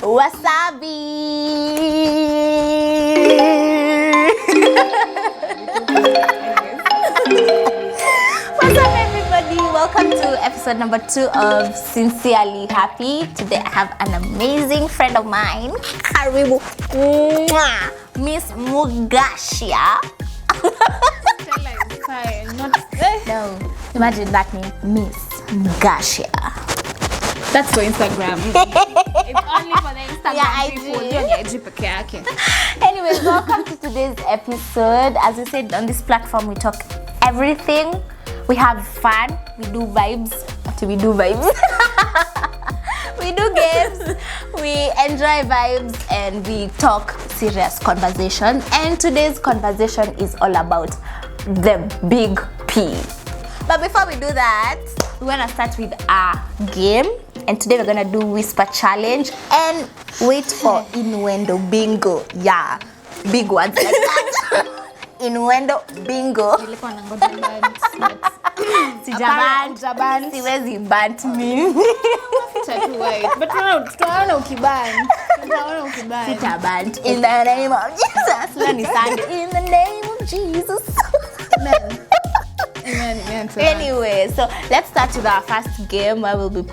Wasabi. What's up, everybody? Welcome to episode number 2 of Sincerely Happy. Today I have an amazing friend of mine, Karibu, Miss Mugashia. Stella is fine. No, imagine that name, Miss Mugashia. That's for Instagram. It's only for the Instagram people. IG peke yake. Anyways, welcome to today's episode. As we said, on this platform we talk everything. We have fun. We do vibes. We do vibes. We do games. We enjoy vibes and we talk serious conversation. And today's conversation is all about the big P. But before we do that, we want to start with a game. And today we're going to do whisper challenge and wait for innuendo bingo. Yeah, big words like that. Innuendo bingo. Sijabant. Siwezi bant mimi. But tunaona ukiband. Sitabant. In the name of Jesus. Lani Sunday. In the name of Jesus. Amen. Anyway, so let's start with our first game where we'll be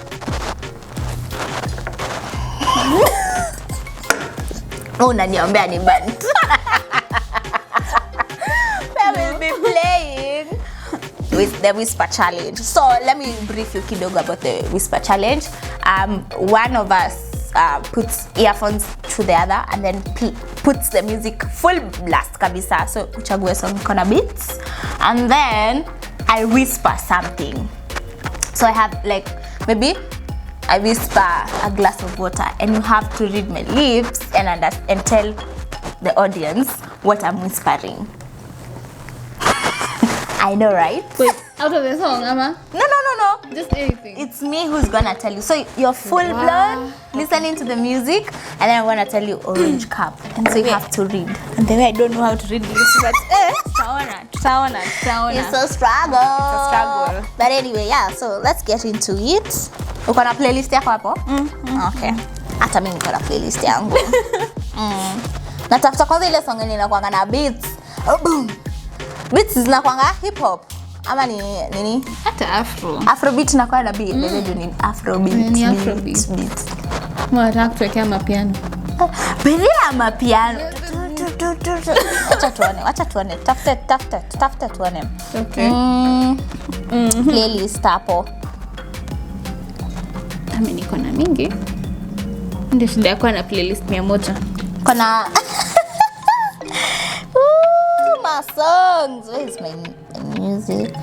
unaniombea ni bant. Where we'll be playing with the whisper challenge. So let me brief you kidogo about the whisper challenge. One of us puts earphones to the other and then puts the music full blast kabisa. So uchague some kona beats and then I whisper something. So I have like maybe I whisper a glass of water and you have to read my lips and tell the audience what I'm whispering. I know, right? Wait, out of the song, Ama? No. Just anything. It's me who's gonna tell you. So you're full blown listening to the music and then I'm gonna tell you orange cup. And so you have to read. And the way I don't know how to read lips, but Tutaona. it's a struggle. But anyway, yeah, so let's get into it. Uko na playlist yako hapo? Okay. Hata mimi niko na playlist yangu. Natafuta kwanza ile song inakuanga na beats. Beats zinakuanga hip hop. Ama ni nini? Hata Afrobeat inakuwa na beat. Bado ni Afrobeat. Ni Afrobeat. Mwataka kuwekea mapiano. Bila mapiano. Acha tuone. Tafuta tuone. Okay. Playlist hapo. Mimi niko na mingi. Ndio shida yako na playlist 100. Kuna my songs. Where is my music?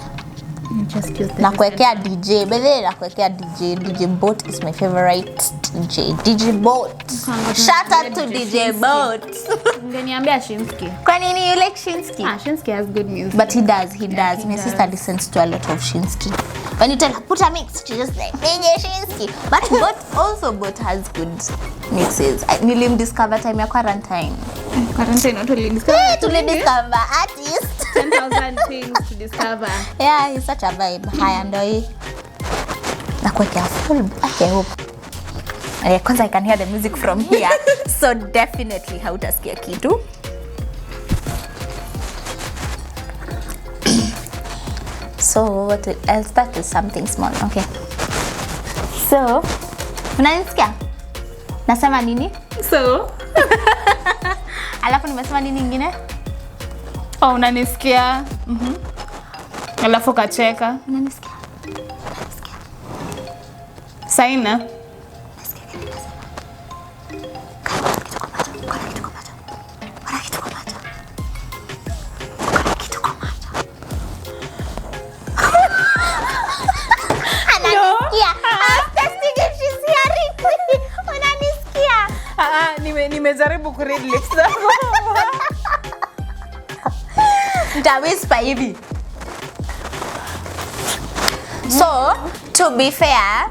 Just use the Nakuwekea DJ. Bele nakuwekea DJ. DJ Bot is my favorite DJ. DJ Bot. Shout out to DJ Bot. Ngeniambia Shinsky. Kwa nini you like Shinsky? Shinsky has good music. But he does. My sister listens to a lot of Shinsky. When you tell her, put a mix, she just like, DJ Shinsky. But Bot has good mixes. Nilimdiscover time ya quarantine. Quarantine not only discover. Tulidiscover artist. 10,000 things to discover. Yeah, he's such a vibe. Haya ndo hii. Nakuwekea full. I hope. Because I can hear the music from here. So definitely hautasikia kitu. So I'll start with something small. Okay. So, unanisikia? Nasema nini? So, alafu nimesema nini nyingine? Unanisikia? Alafu kacheka. Unanisikia? Saina. Nimejaribu kuread lips zako. Nitawhisper hivi. So, to be fair,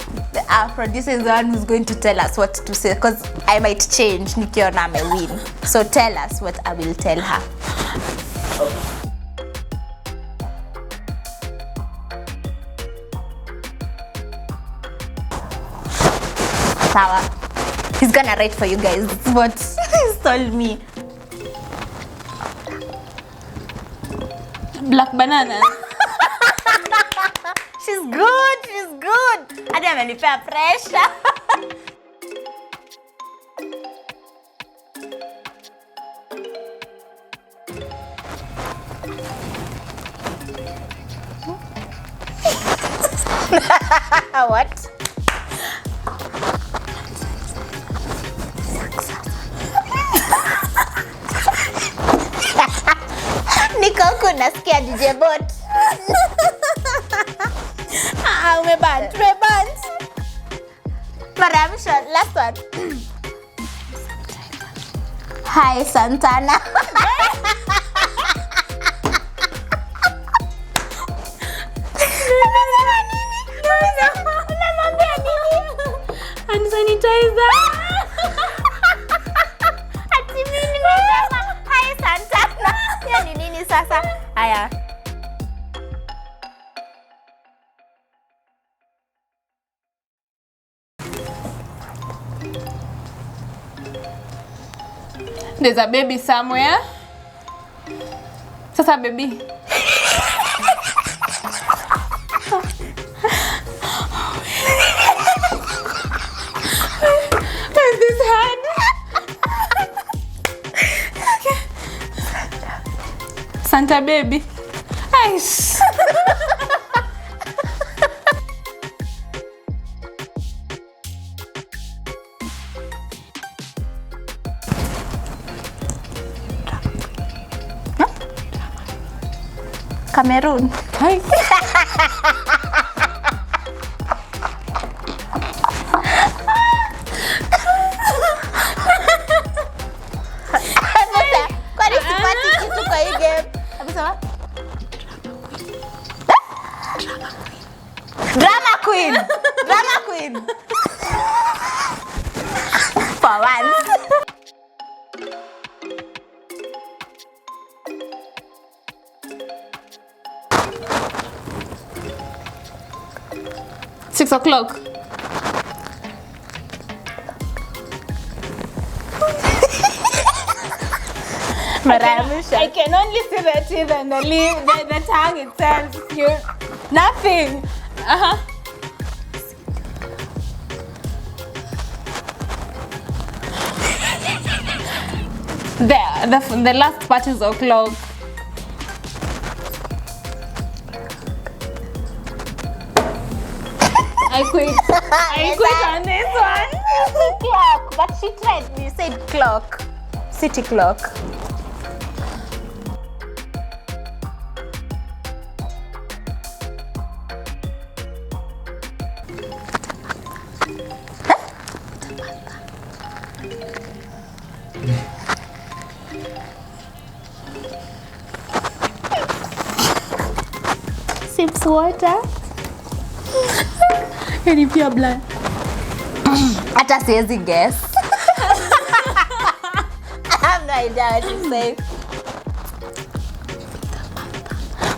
our producer is the one who's going to tell us what to say because I might change nikiona ame win. So tell us what I will tell her. Sawa. He's gonna write for you guys what he's told me. Black banana. She's good. Hadi amenipea pressure. What? Niko huku nasikia DJ bot. Umeband. Mara ya mwisho, last one. Hi Santana. Hand sanitizer. Ati mimi nimesema hi Santana. Hiyo ni nini sasa? Haya. There's a baby somewhere. Sasa baby. Where's this hand? Okay. Santa baby. Aish. Cameroon. Hi. Kwani sipati kitu kwa hii game? Abisema? Drama queen. For once. Six o'clock. I can only see the teeth and the lip, the tongue itself. Nothing. The last part is o'clock. I quit on this one. Clock, but she tried. You said clock. City clock. Sips water. Any pure blood. Hata siwezi guess. I have no idea what to say.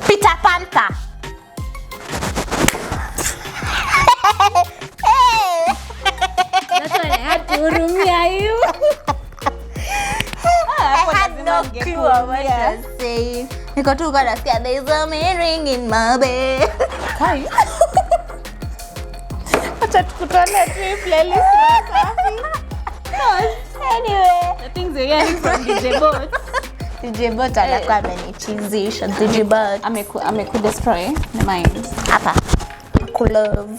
Peter Panther. That's why I had to rumia you. I had no clue what you're saying. Niko tu gonna say there's a ring in my bed. Hi. Acha tukutane tu playlist safi. Anyway, The things you're hearing from DJ Bot. DJ Bot anakuwa amenichizisha. DJ Bot Ameku destroy the mind. hapa. Nakulove.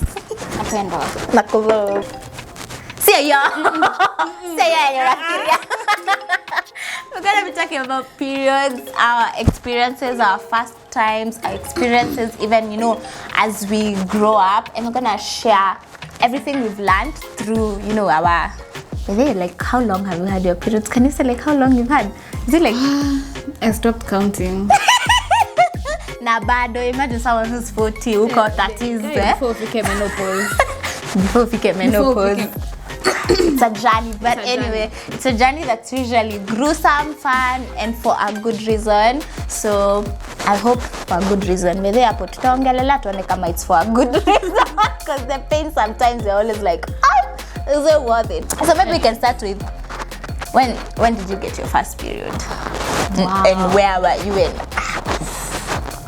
Napenda. Nakulove. Sio yo. Sio yo unafikiria. We're going to be talking about periods, our experiences, our first times, our experiences, even, you know, as we grow up. And we're going to share everything we've learned through, you know, our... Like, how long have you had your periods? Can you say, like, how long you've had? Is it like... I stopped counting. Na bado, imagine someone who's 40, who got 30s, Before we became menopause. Before we became menopause. It's a journey, but anyway, it's a journey that's usually gruesome, fun, and for a good reason. So I hope for a good reason. Maybe hapo tutaongelea tuone kama it's for a good reason, because the pain sometimes you're always like, It's so worth it. So maybe we can start with when did you get your first period? Wow. And where were you in?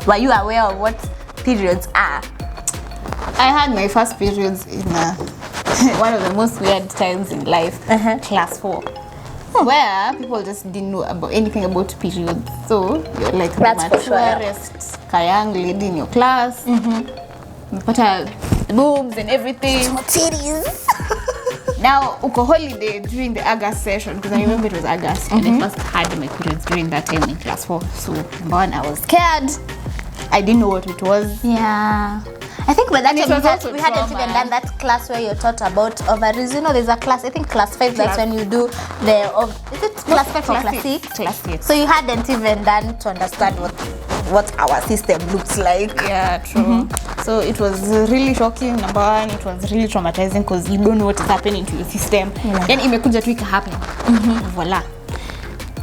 Were you aware of what periods are? I had my first periods in one of the most weird times in life, class 4. Where people just didn't know about anything about periods. So you're like the That's for sure. maturest young lady in your class. What are the boobs and everything. Titties. Now, uko holiday during the August session, because I remember it was August, and I first had my periods during that time in class 4. So, number one, I was scared. I didn't know what it was. Yeah. I think by that And it time was we also hadn't trauma. even done that class where you're taught about ovaries. You know, there's a class, I think class 5, that's when you do is it class 5 or class 6? Class 6. So you hadn't even done to understand what our system looks like. Yeah, true. So it was really shocking. Number one, it was really traumatizing because you don't know what is happening to your system. Then imekuja tu happen. Voila.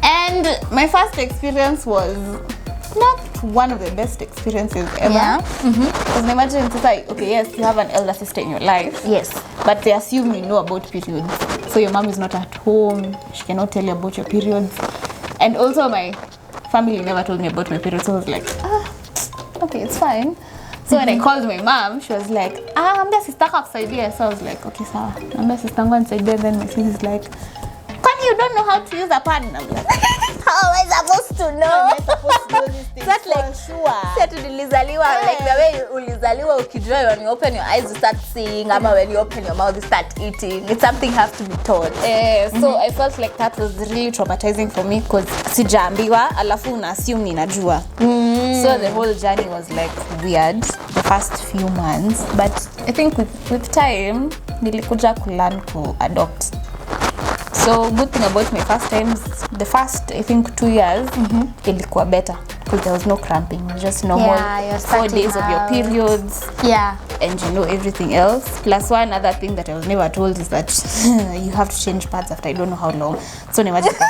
And my first experience was not one of the best experiences ever. Yeah. Because imagine it's like, okay, yes, you have an elder sister in your life. Yes. But they assume you know about periods. So your mom is not at home. She cannot tell you about your periods. And also my family never told me about my periods. So I was like, okay, it's fine. So when I called my mom, she was like, ambia sister kusaidia. So I was like, okay, sawa. Ambia sister yangu anisaidia. Then my sis is like, Kwani you don't know how to use a pad? And I'm like, How am I supposed to know? how am I supposed to know these things? That's like, sure. tulizaliwa like the way ulizaliwa ukijua when you open your eyes you start seeing, ama when you open your mouth you start eating. It's something you have to be taught. So I felt like that was really traumatizing for me because sijaambiwa alafu una assume ninajua. So the whole journey was like weird the first few months, but I think with time nilikuja kulearn to adopt. So good thing about my first times, the first I think 2 years ilikuwa better because there was no cramping. It was just normal 4 days of your periods. Yeah. And you know everything else. Plus one other thing that I was never told is that you have to change pads after I don't know how long. So never just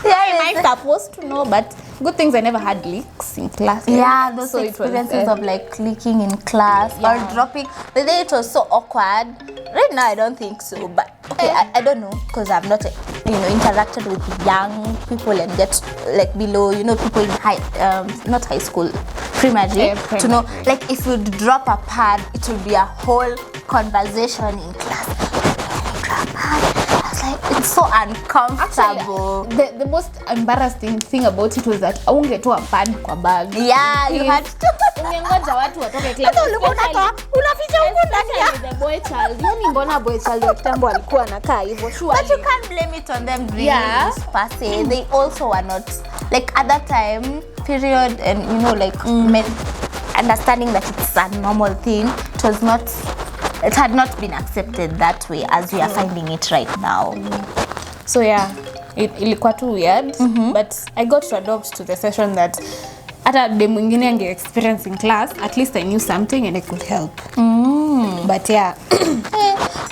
am I supposed to know? But good things I never had leaks in class. Yeah, those so experiences of like leaking in class or dropping. The day it was so awkward. Right now I don't think so, but okay, I don't know because I've not interacted with young people and get like below people in not high school, primary, to know like if you drop a pad it will be a whole conversation in class. I was like, it's so uncomfortable. Actually, the most embarrassing thing about it was that aungetoa pad kwa bag. Yeah, you had to. Ungengoja watu watoke class. Unaficha huko ndani. The boy child. Yani mbona boy child wa kitambo alikuwa anakaa hivyo? But you can't blame it on them really per se. They also were not like at that time period, and understanding that it's a normal thing. It had not been accepted that way as we are finding it right now. So yeah, ilikuwa too weird, but I got to adopt to the session that hata de mwingine ange experience in class, at least I knew something and I could help. But yeah.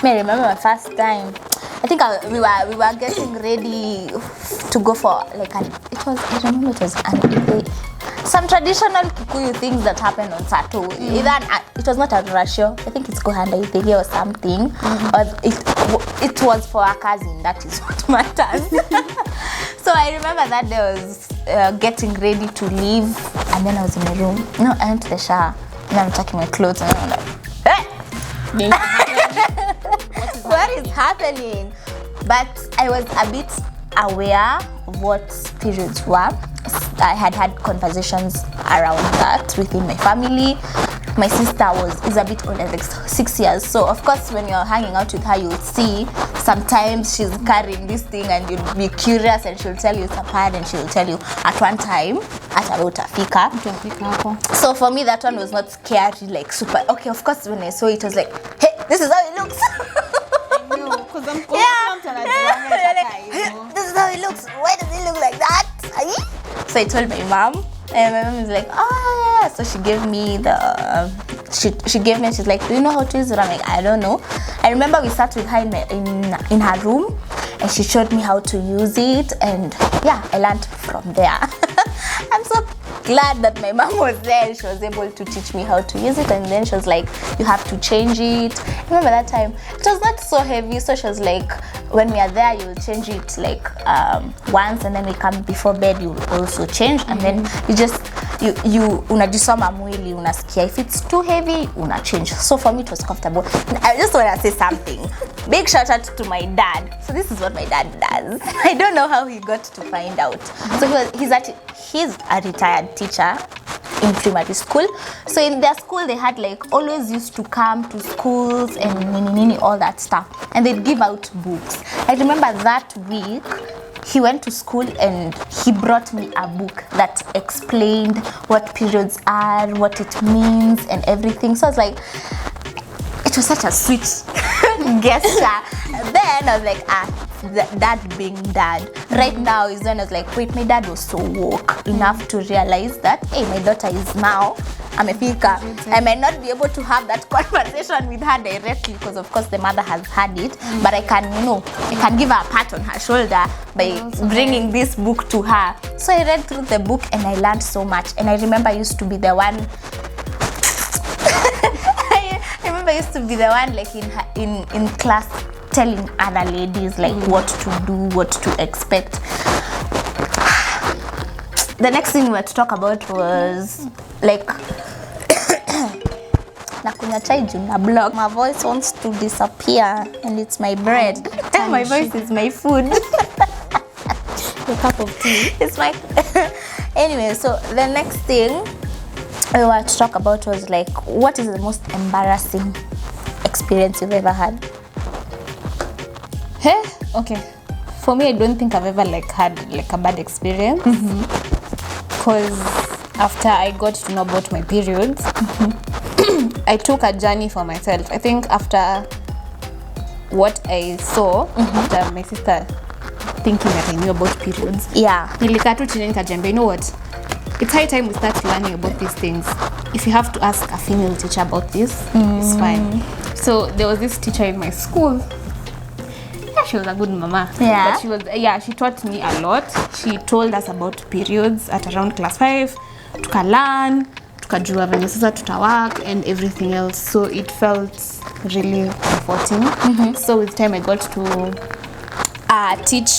I remember my first time. I think we were getting ready to go for like some traditional Kikuyu things that happen on Sato. Either it was not a ratio. I think it's Kohanda or something. Or it was for a cousin. That is what matters. So I remember that day I was getting ready to leave, and then I was in my room. No, I went to the shower. And I'm checking my clothes, and I'm like, hey! What is happening? But I was a bit aware of what periods were. I had conversations around that within my family. My sister is a bit older, like 6 years. So of course, when you're hanging out with her, you'll see sometimes she's carrying this thing, and you'll be curious, and she'll tell you it's a pad, and she'll tell you at one time at about Afika. So for me, that one was not scary, like super. Okay, of course, when I saw it, I was like, hey, this is how it looks. This is how it looks. Why does it look like that? So I told my mom, and my mom is like, oh yeah. So she gave me she gave me, and she's like, do you know how to use it? I'm like, I don't know. I remember we sat with her in her room, and she showed me how to use it, and yeah, I learned from there. I'm so glad that my mom was there and she was able to teach me how to use it. And then she was like, you have to change it. I remember that time it was not so heavy, so she was like, when we are there you'll change it like once, and then we come before bed you also change, and then you just you unajisoma mwili, unasikia if it's too heavy una change. So for me it was comfortable. I just want to say something. Big shout out to my dad. So this is what my dad does. I don't know how he got to find out. So he's a retired teacher in primary school. So in their school they had like always used to come to schools and all that stuff, and they'd give out books. I remember that week he went to school and he brought me a book that explained what periods are, what it means and everything. So I was like, it was such a sweet gesture. Then I was like, dad being dad. Right now is when I was like, wait, my dad was so woke enough to realize that, hey, my daughter is now amefika. I might not be able to have that conversation with her directly because of course the mother has had it, but I can, I can give her a pat on her shoulder by bringing this book to her. So I read through the book and I learned so much. And I remember I used to be the one like in class telling other ladies like what to do, what to expect. The next thing we were to talk about was like nakunya chai juu na block. My voice wants to disappear and it's my bread. My voice is my food. Your cup of tea. It's my anyway, so the next thing we were to talk about was like, what is the most embarrassing experience you've ever had? Hey, okay. For me, I don't think I've ever like had like a bad experience. Because after I got to know about my periods, I took a journey for myself. I think after what I saw, after my sister thinking that I knew about periods, nilikaa tu chini nikajambia, you know what? It's high time we start learning about these things. If you have to ask a female teacher about this, it's fine. So there was this teacher in my school. Yeah, she was a good mama. Yeah. But she taught me a lot. She told us about periods at around class 5. Tukalearn, tukajua venye sasa tutawak and everything else. So it felt really comforting. So with time I got to teach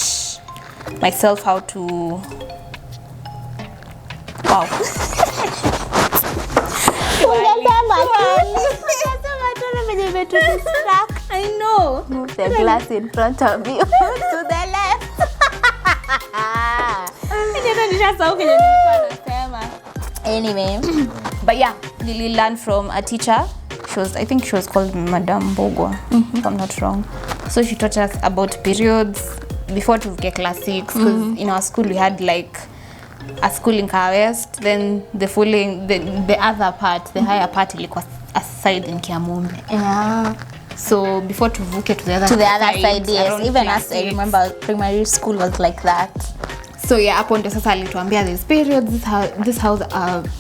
myself how to I know. Move the glass in front of you to the left. Anyway, but yeah, Lily learned from a teacher. I think she was called Madam Bogwa, if I'm not wrong. So she taught us about periods before to get class 6, because in our school we had like a school in Kaya West, then the other part, the higher part ilikuwa aside in Kiamumbi. Yeah. So before to vuke to the other side, yes. Even us, I remember primary school was like that. So yeah, hapo ndio sasa alituambia these periods, this how the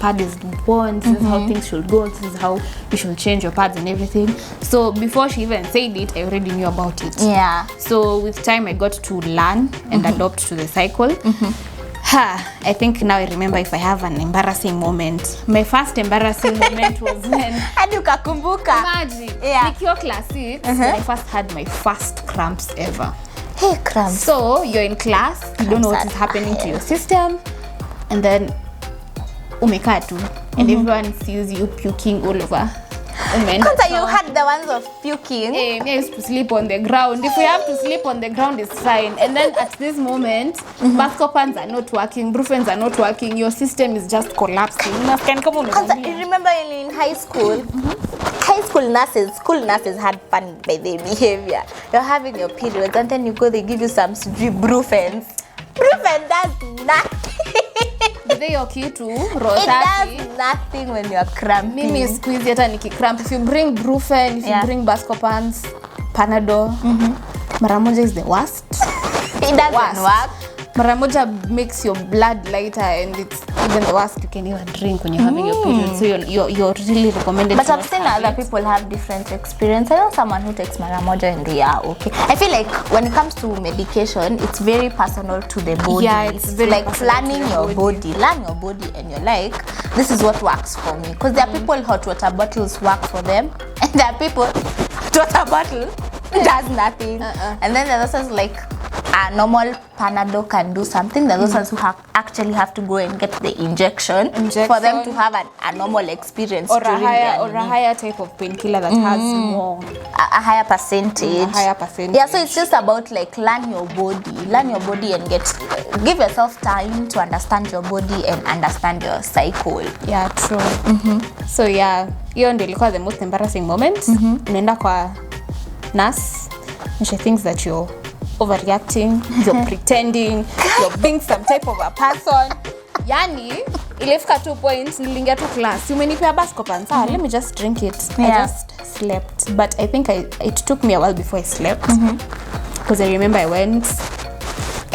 pad is born, this is how things should go, this is how you should change your pads and everything. So before she even said it, I already knew about it. Yeah. So with time I got to learn and adopt to the cycle. I think now I remember if I have an embarrassing moment. My first embarrassing moment was when hadi ukakumbuka. Imagine. Yeah. Nikiwa class 6, when I first had my first cramps ever. Hey, cramps. So you're in class, you don't know what is happening to your system, and then umekaa tu, and everyone sees you puking all over. You had the ones of puking. Me, I used to sleep on the ground. If we have to sleep on the ground, it's fine. And then at this moment, Buscopans are not working, Brufens are not working, your system is just collapsing. I remember in high school, school nurses had fun by their behavior. You're having your periods and then you go, they give you some Brufens. Brufen does nothing. It does nothing when you're cramping. Mimi squeeze hata nikicramp. If you bring Brufen, if you bring Buscopans, Panadol, mara moja is the worst. It doesn't work. Mara moja makes your blood lighter, and it's even the worst you can even drink when you're having your period. So you're really recommended. But I've seen other people have different experience. I know someone who takes mara moja and they are okay. I feel like when it comes to medication, it's very personal to the body. Yeah, it's very like personal learning to your body. Learn your body and you're like, this is what works for me. Because there are people hot water bottles work for them, and there are people hot water bottle does nothing. And then there's also like a normal Panadol can do something. There's also who actually have to go and get the injection for them to have a normal experience. Or a higher type of painkiller that has more a higher percentage. Yeah, so it's just about like learn your body and give yourself time to understand your body and understand your cycle. Yeah, true. So yeah, hiyo ndio ilikuwa the most embarrassing moment. Unaenda kwa nurse and she thinks that you're overreacting, you're pretending, you're being some type of a person. Yani, ilifika 2 points, nilingia to class. You menipea Buscopan, let me just drink it. I just slept. But I think it took me a while before I slept. Because I remember I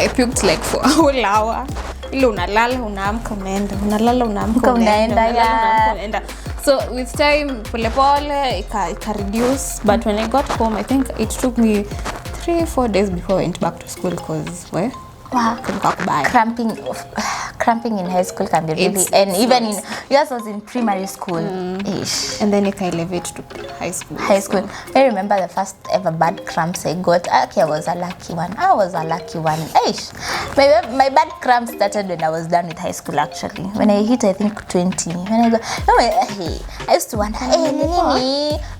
puked like for a whole hour. Ile unalala, unaamka unaenda. Unalala, unaamka unaenda. So with time, pole ika reduce. But when I got home, I think it took me 3-4 days before I went back to school because cramping in high school can be really, and even in yours was in primary school ish, and then it can elevate to high school. I remember the first ever bad cramps I got. Okay, I was a lucky one. Ish. My bad cramps started when I was done with high school actually. When I hit I think 20. When I go, I used to wonder,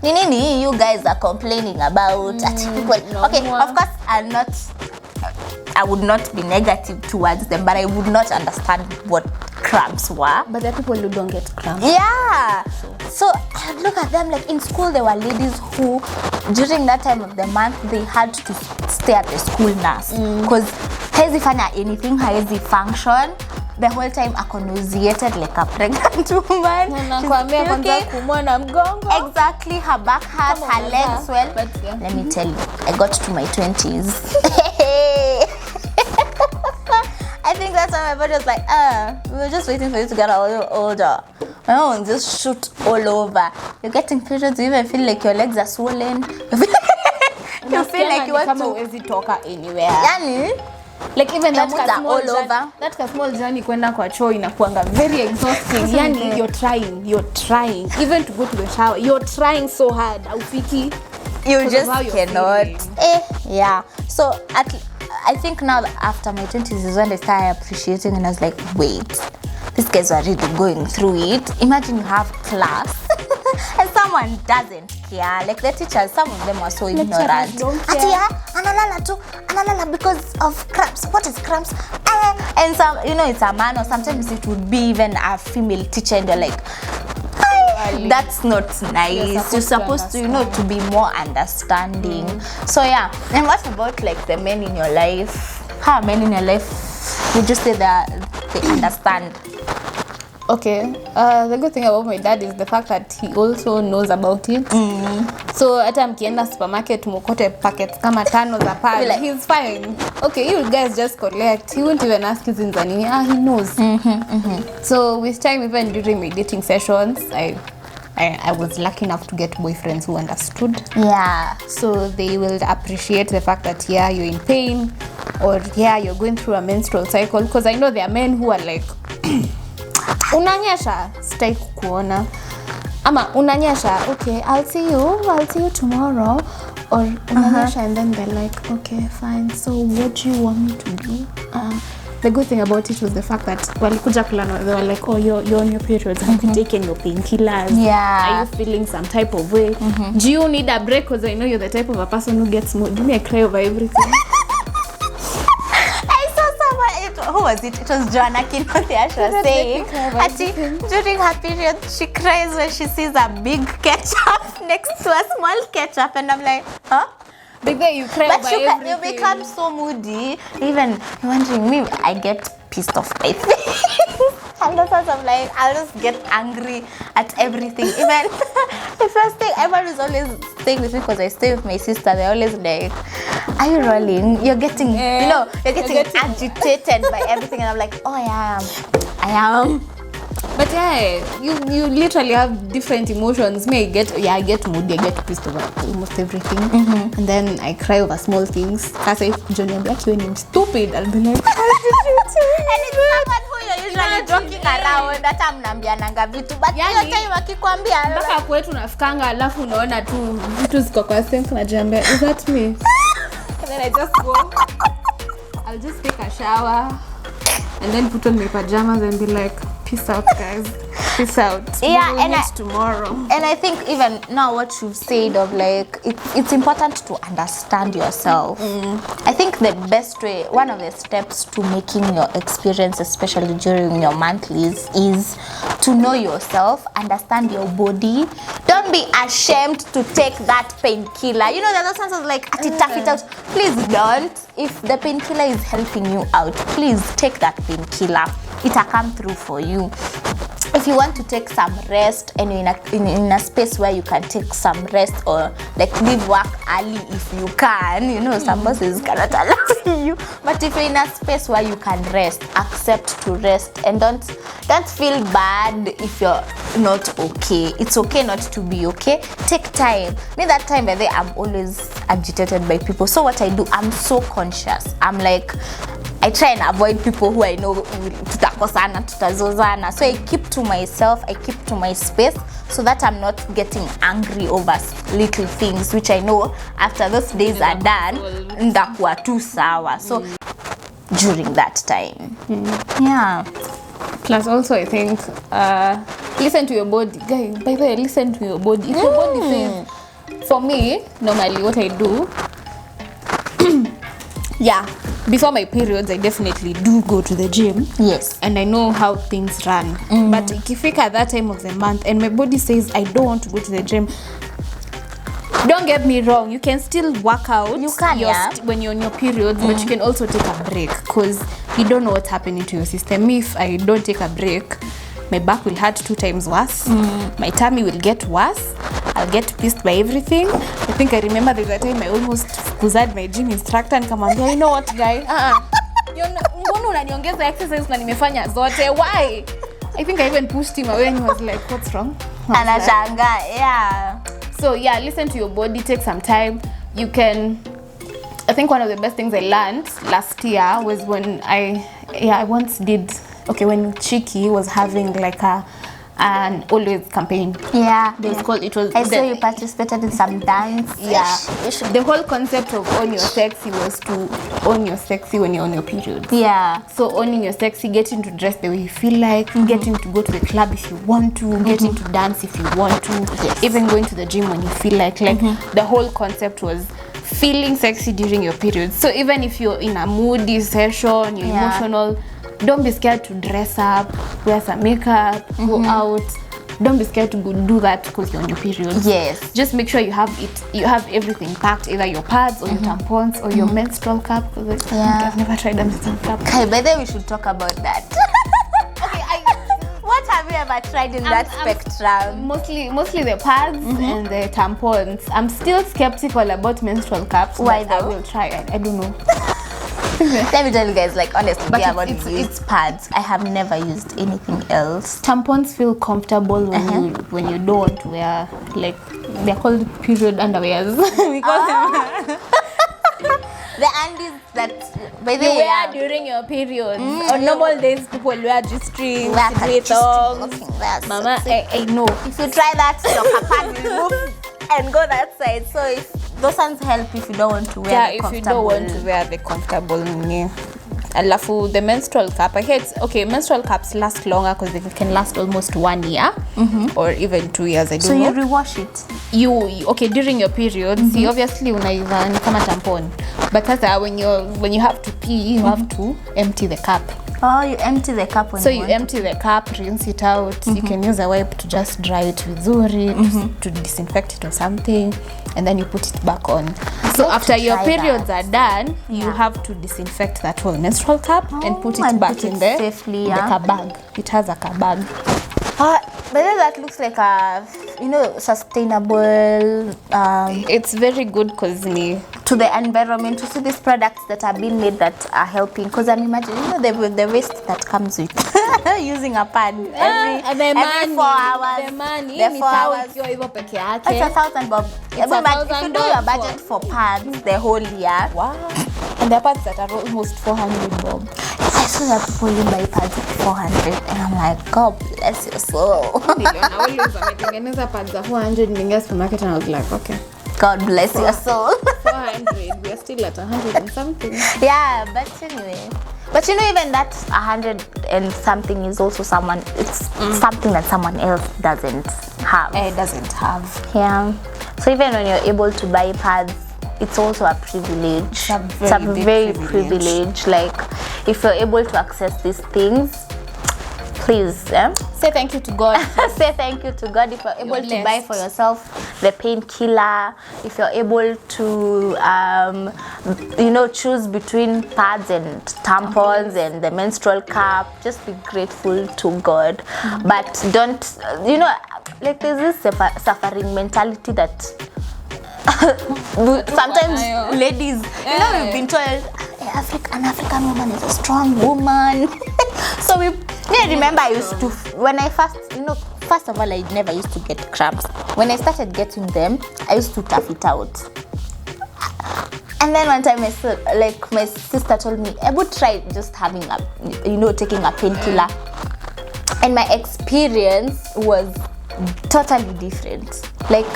nini you guys are complaining about. Okay, of course I would not be negative towards them, but I would not understand what cramps were. But there are people who don't get cramps. Yeah. So I look at them like in school there were ladies who during that time of the month they had to stay at the school nurse because haezi fanya anything, haezi function. The whole time ako nauseated like a pregnant woman. Exactly, her back hurt, her legs swell. But let me tell you, I got to my 20s. I think that's why my body was like, we were just waiting for you to get a little older. My own just shoot all over. You're getting periods, you even feel like your legs are swollen. You feel like you want to talk anywhere. Yani, like even that small journey kwenda kwa choo inakuanga very exhausting. Yani you're trying even to go to the shower. You're trying so hard. Aufiki. You just cannot. Yeah. So I think now after my 20s is when I started appreciating, and I was like, wait, these guys are really going through it. Imagine you have class and someone doesn't care. Like the teachers, some of them are so ignorant. Analala because of cramps. What is cramps? And some, it's a man, or sometimes it would be even a female teacher, and they're like, that's not nice. You're supposed to, to be more understanding. So yeah. And what about like the men in your life? How men in your life would you say that they understand? Okay, the good thing about my dad is the fact that he also knows about it. So hata mkienda supermarket mukote packets kama 5 za pale, like, he's fine. Okay, you guys just collect. He won't even ask you zinzani. He knows. So with time, even during my dating sessions, I was lucky enough to get boyfriends who understood. Yeah. So they will appreciate the fact that you're in pain, or you're going through a menstrual cycle. Because I know there are men who are like, unanyesha, sitaki kukuona. Ama unanyesha, okay, I'll see you tomorrow. Or unanyesha, and then they're like, okay, fine. So what do you want me to do? The good thing about it was the fact that walikuja kulana, they were like, oh, you're on your periods. Have you taken your painkillers? Yeah. Are you feeling some type of way? Do you need a break? Because I know you're the type of a person who gets mood. Do me cry over everything. I saw someone, who was it? It was Joanna Kinothe. She was saying, during her period, she cries when she sees a big ketchup next to a small ketchup. And I'm like, huh? But then you cry over everything. You become so moody. Even wondering, me, I get pissed off by things. And those sorts of like, I'll just get angry at everything. Even the first thing, everyone is always staying with me because I stay with my sister. They're always like, are you rolling? You're getting, you're getting agitated by everything. And I'm like, oh, I am. But yeah, you literally have different emotions. Me, I get moody, I get pissed over almost everything. And then I cry over small things. As if Johnny Black, when I'm stupid, I'll be like, why did you do And it's someone who you're usually joking around, hata mnaambiananga vitu, but hiyo time wakikwambia mpaka kwetu nafikanga, alafu unaona tu vitu ziko kwa sink na jambia, is that me? And then I just go, I'll just take a shower and then put on my pajamas and be like, peace out, guys. Peace out. Yeah, and tomorrow. And I think even now what you've said of like, it's important to understand yourself. I think the best way, one of the steps to making your experience, especially during your monthlies, is to know yourself, understand your body. Don't be ashamed to take that painkiller. You know, there are those ones like, tough it out. Please don't. If the painkiller is helping you out, please take that painkiller. It'll come through for you. If you want to take some rest and you're in a space where you can take some rest or like leave work early if you can, you know, some bosses cannot allow you. But if you're in a space where you can rest, accept to rest and don't feel bad if you're not okay. It's okay not to be okay. Take time. Me that time by the I'm always agitated by people. So what I do, I'm so conscious. I'm like, I try and avoid people who I know tutakosana, tutazozana. So I keep to myself, I keep to my space so that I'm not getting angry over little things, which I know after those days are done, ndakuwa tu sawa. So during that time. Yeah. Plus also I think, listen to your body. Guys, by the way, listen to your body. If your body says, for me, normally what I do, yeah, before my periods, I definitely do go to the gym. Yes. And I know how things run. But ikifika at that time of the month and my body says I don't want to go to the gym, don't get me wrong, you can still work out. You can, when you're on your periods, but you can also take a break because you don't know what's happening to your system. If I don't take a break, my back will hurt 2 times worse. My tummy will get worse. I'll get pissed by everything. I think I remember there's a time I almost kuzad my gym instructor and nikamwambia, you know what guy? Mbona unaniongeza exercise na nimefanya zote? Why? I think I even pushed him away and he was like, what's wrong? Anashanga, yeah. So yeah, listen to your body, take some time. You can, I think one of the best things I learned last year was when I once did, when Chiki was having like an always campaign. Yeah. I saw you participated in some dance. Yeah. The whole concept of own your sexy was to own your sexy when you're on your period. Yeah. So owning your sexy, getting to dress the way you feel like, getting to go to the club if you want to, getting to dance if you want to, even going to the gym when you feel like. The whole concept was feeling sexy during your period. So even if you're in a moody session, you're emotional, don't be scared to dress up, wear some makeup, go out. Don't be scared to go do that because you're on your period. Yes. Just make sure you have everything packed, either your pads or your tampons or your menstrual cup. I've never tried a menstrual cup. Okay, by then we should talk about that. What have you ever tried in that spectrum? Mostly the pads and the tampons. I'm still skeptical about menstrual cups. Why though? I will try it. I don't know. Let me tell you guys, like honestly, But it's pads. I have never used anything else. Tampons feel comfortable when you don't want to wear, like, they're called period underwears. We call them. The undies that by the you way wear during your period. On normal days, people wear G-strings, G-strings. Mama, I know. If you try that, your kapag will move and go that side. So if those ones help if you don't want to wear the comfortable. If you don't want to wear the comfortable. Alafu the menstrual cup, I hate, menstrual cups last longer because they can last almost 1 year or even 2 years. I don't know. So you rewash it. You during your periods, you obviously unaiva ni kama tampon. But sasa when you have to pee, you have to empty the cup. Oh, you empty the cup when So you you want empty the cup, rinse it out. You can use a wipe to just dry it vizuri, to disinfect it or something, and then you put it back on. So like after to your try periods that. are done, you Yeah. have to disinfect that whole menstrual cup and put it and back put in it the safely, in the yeah. car bag. It has a car bag. But then that looks like a, sustainable It's very good because to the environment. To see these products that are being made that are helping. Because I'm imagining, the waste that comes with using a pad every 4 hours. The money The ni 4 sawa hours. ikiwa hivyo peke It's yake. 1,000 bob. It's But imagine if 1,000 you do your bob budget for pads the whole year. Wow. And there are parts that are almost 400 bob. I saw that people even buy pads at 400, and I'm like, God bless your soul. Niliona always wametengeneza pads za 400 ningia supermarket and I was like, okay. God bless your soul. 400, we are still at 100 and something. Yeah, but anyway. But even that 100 and something is also it's something that someone else doesn't have. It doesn't have. Yeah. So even when you're able to buy pads, it's also a privilege. It's a very big privilege. Like, if you're able to access these things, please Say thank you to God. say thank you to God if you're able to blessed. buy for yourself the painkiller, if you're able to choose between pads and tampons and the menstrual cup. Just be grateful to God. But don't, like, there's this suffering mentality that sometimes ladies, we've been told an African woman is a strong woman. So I remember I used to, when I first of all, I never used to get cramps. When I started getting them, I used to tough it out. And then one time my sister told me, I would try just having taking a painkiller. And my experience was totally different. Like,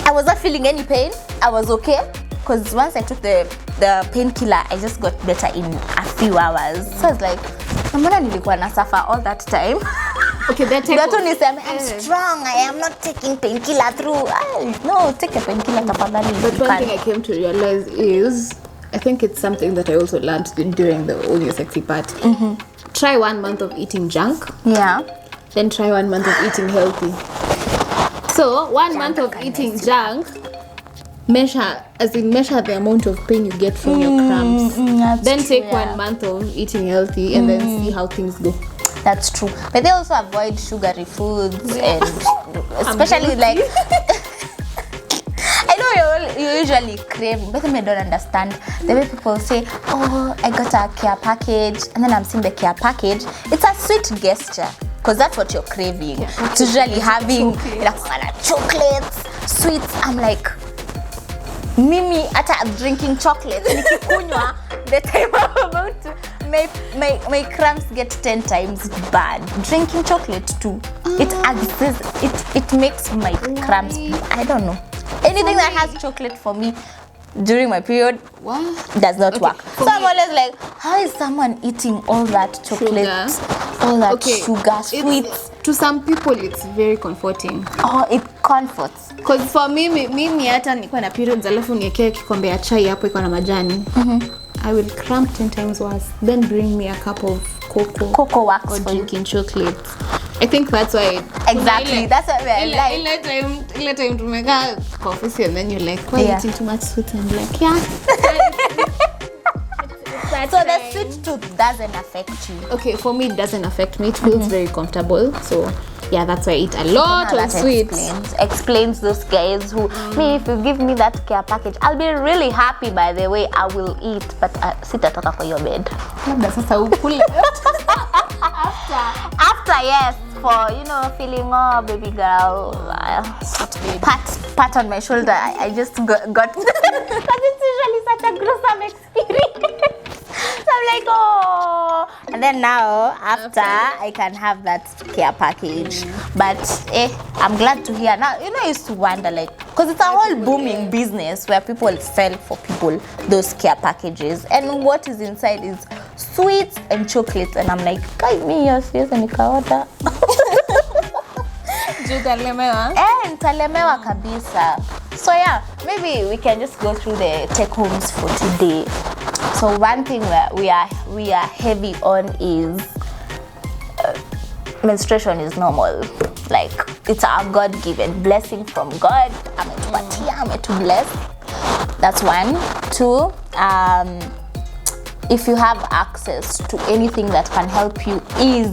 I was not feeling any pain. I was okay. Because once I took the painkiller, I just got better in a few hours. So I was like, mbona nilikuwa na suffer all that time? Okay, that type That one is, I'm strong. I am not taking painkiller through. No, take a painkiller. But one thing I came to realize is, I think it's something that I also learned during the only sexy part. Try 1 month of eating junk. Yeah. Then try 1 month of eating healthy. So 1 month of eating junk, measure the amount of pain you get from your cramps. Then take 1 month of eating healthy and then see how things go. That's true. But they also avoid sugary foods and especially like I know you usually crave, but I don't understand the way people say, oh, I got a care package, and then I'm seeing the care package. It's a sweet gesture because that's what you're craving. It's usually having chocolates, sweets. I'm like, Mimi, after drinking chocolate, nikikunywa, the time I'm about to, my cramps get 10 times bad. Drinking chocolate too, it makes my cramps. I don't know. Anything that has chocolate for me during my period does not work. So I'm always like, how is someone eating all that chocolate, all that sugar, sweets? To some people, it's very comforting. Oh, it comforts. Because for mimi hata nilikuwa na periods alafu niekee kikombe ya chai hapo iko na majani. I will cramp 10 times worse. Then bring me a cup of cocoa. Cocoa works or for you. drinking chocolate. I think that's why. Exactly. That's what I like. Ile time tumeka kwa ofisi and then you're like, why are you eating too much sweet? And I'm like, yeah. So the sweet tooth doesn't affect you. Okay, for me it doesn't affect me. It feels very comfortable. So yeah, that's why I eat a lot of sweets. Explains those guys who me, if you give me that care package, I'll be really happy. By the way, I will eat, but sitatoka kwa your bed. After yes, for feeling, oh baby girl, pat on my shoulder. I just got because it's usually such a gruesome experience. So I'm like, oh, and then now after I can have that care package. But I'm glad to hear now. I used to wonder, like, because it's a whole booming business where people sell for people those care packages, and what is inside is sweets and chocolates, and I'm like, guide me your face and nikaota. Nitalemewa kabisa. So yeah, maybe we can just go through the take homes for today. So one thing that we are heavy on is menstruation is normal. Like, it's our God-given blessing from God. I'm to bless. That's one. Two, if you have access to anything that can help you ease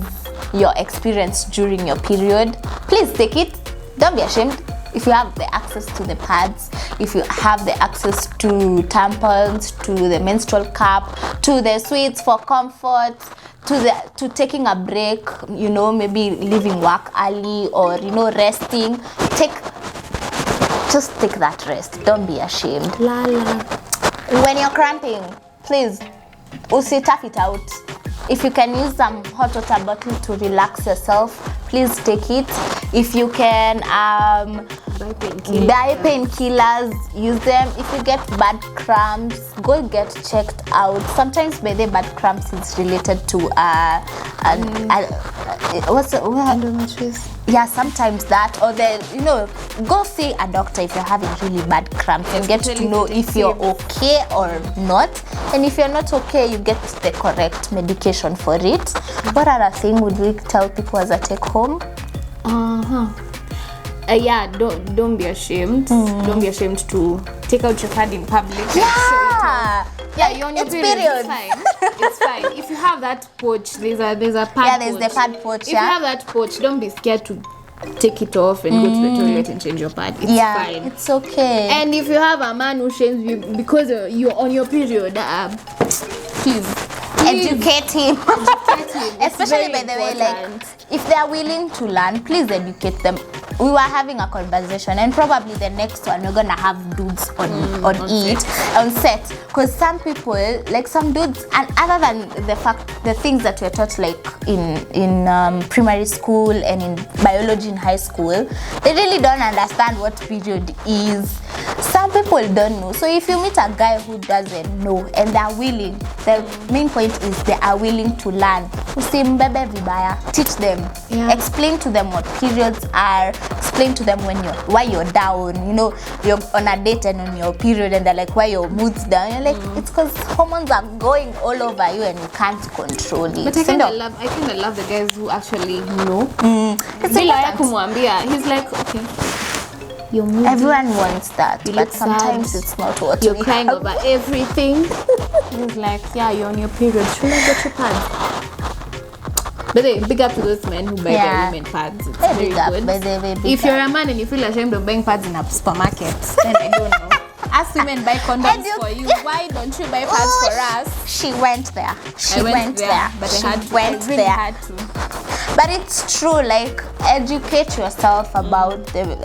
your experience during your period, please take it. Don't be ashamed. If you have the access to the pads, if you have the access to tampons, to the menstrual cup, to the sweets for comfort, to taking a break, you know, maybe leaving work early, or, you know, resting, just take that rest. Don't be ashamed. When you're cramping, please, tough it out. If you can use some hot water bottle to relax yourself, please take it. If you can buy painkillers, use them. If you get bad cramps, go get checked out. Sometimes by the bad cramps is related to endometriosis. Yeah, sometimes that, or then, you know, go see a doctor if you're having really bad cramps and get to know if you're okay or not. And if you're not okay, you get the correct medication for it. What other thing would we tell people as a take home? Yeah, don't be ashamed. Don't be ashamed to take out your pad in public. Yeah, you're on your it's period. period. It's fine. It's fine. If you have that pouch, there's a pad. Yeah, there's the pad pouch. If you have that pouch, don't be scared to take it off and go to the toilet and change your pad. It's fine. It's okay. And if you have a man who shames you because you're on your period, please educate him. Especially, by the way, like, important. if they are willing to learn, please educate them. We were having a conversation, and probably the next one we're gonna have dudes on set, because some people, like some dudes, and other than the things that we're taught, like in primary school and in biology in high school, they really don't understand what period is. Some people don't know. So if you meet a guy who doesn't know and they're willing, the main point is they are willing to learn. Usimbebe vibaya. Teach them. Yeah. Explain to them what periods are. Explain to them why you're down. You know, you're on a date and on your period, and they're like, why your mood's down? You're like, it's because hormones are going all over you and you can't control it. But I kind of love the guys who actually know. It's important. He's like, okay, you're moody. Everyone wants that, You but look sometimes sad. it's not what You're we crying have. over everything. He's like, yeah, you're on your period. Should I get your pads? But hey, big up to those men who buy their women pads. It's very Big up, good. by the way, big If you're up. a man and you feel ashamed of buying pads in a supermarket, then I don't know. Ask women buy condoms for you. Why don't you buy pads for us? She went there. She went there. But she I really had to. But it's true, like, educate yourself about the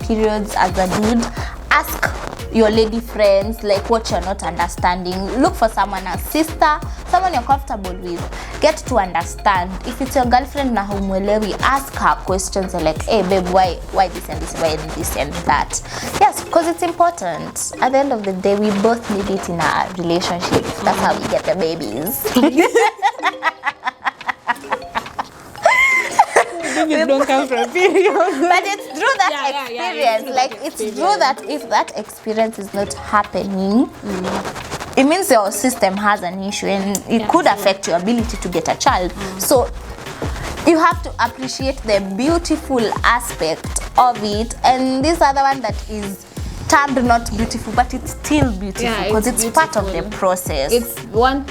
periods as a dude. Ask your lady friends, like, what you're not understanding. Look for someone, a sister, someone you're comfortable with. Get to understand. If it's your girlfriend na humwelewi, ask her questions like, hey babe, why this and this, why this and that. Yes, because it's important. At the end of the day, we both need it in our relationship. That's how we get the babies. Babies don't come from period. But it's through that experience. It's It's true that if that experience is not happening, it means your system has an issue, and it could affect your ability to get a child. So you have to appreciate the beautiful aspect of it, and this other one that is termed not beautiful, but it's still beautiful because it's part of the process. It's one,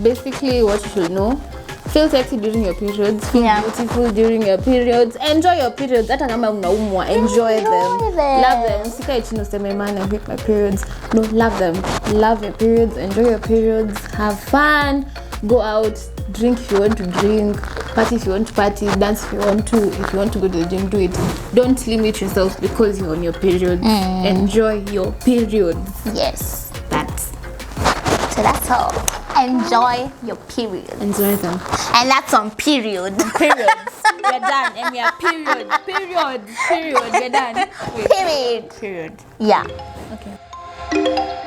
basically what you should know. Feel sexy during your periods. Feel beautiful during your periods. Enjoy your periods. Hata kama unaumwa, enjoy them. Love them. Usikae chini useme man, I hate my periods. No, love them. Love your periods. Enjoy your periods. Have fun. Go out. Drink if you want to drink. Party if you want to party. Dance if you want to. If you want to go to the gym, do it. Don't limit yourself because you're on your periods. Enjoy your periods. Yes. So that's all. Enjoy your period. Enjoy them. And that's on period. Periods. We're done. And we are period. We're done. Period. Period. Yeah. Okay.